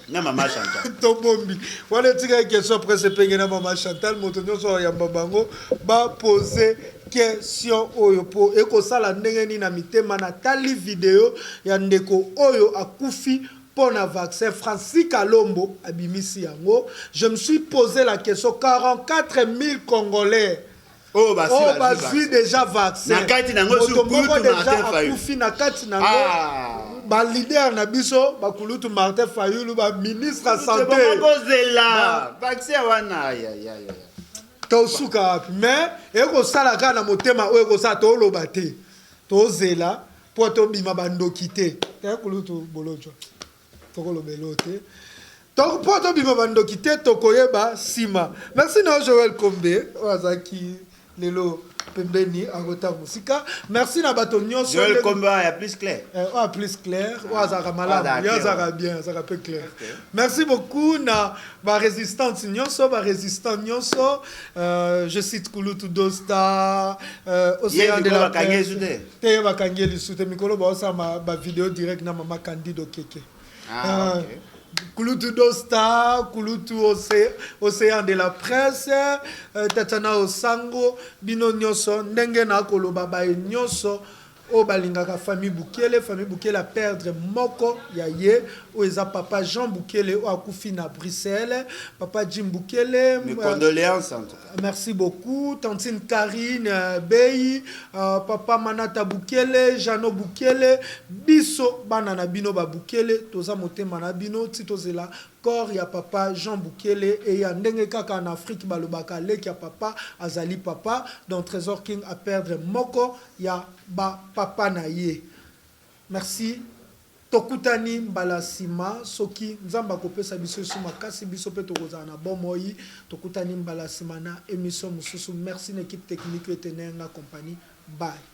Na maman Chantal. To bombi. Wala tika question après c'est peine na maman Chantal motonyo so ya babango ba poser question oyo po eko sala ndenge ni na mitema na tali vidéo ya ndeko oyo akufi pona vaccin Francis Kalombo abimisi yango. Je me suis posé la question 44 000 Congolais. Oh bah suis déjà vaccin. Na kati nango sur Kulutu Martin Fayulu. Na kati nango ba leader na biso ba Kulutu Martin Fayulu ba ministre de santé. Ba vaccin wana ya. To suka mais eko sala kana motema o eko sa to loba te. To zela po tobima bandoki te te kulutu bolojo tokolobela te donc po tobima bandoki te tokoyeba nsima. Merci na Joël Kombe wazaki lelo pembeni angota musika. Merci na bato nyonso Joël Kombe ya plus clair plus clair wazaka malamu yazaka bien yazaka peu clair. Merci beaucoup na ba résistante nyonso ba résistant nyonso je cite Kulutu Dosta Océan de la Paix te bakangeli sute mikolo ba osama ba vidéo direct na mama Candido Keke. Okay. Kulutu Dosta, Kulutu Océan de la Presse, Tatana Osango, Bino Nyoso, Ndenge na Koloba Bae Nyoso, O Balingaka famille Bukele a perdre Moko Yaye, O Eza papa Jean Bukele, O Akufi na Bruxelles, papa Jim Bukele. Mes condoléances en tout cas. Merci beaucoup. Tantine Karine Bey, papa Manata Bukele, Jano Bukele, Biso Banana Bino Ba Bukele, Toza Mote Manabino, Titozela, Corps ya papa Jean Bukele, et ya Ndenge Kaka en Afrique, Balobaka Lek ya papa, Azali papa, dans Trésor King à perdre Moko, ya ba papa Naye. Merci. Tokutani mbalasima soki nzamba kopesa biso suma kasi biso pe tokozana na bomoi tokutani mbalasima na émission mususu. Merci l'équipe technique et tenenga compagnie. Bye.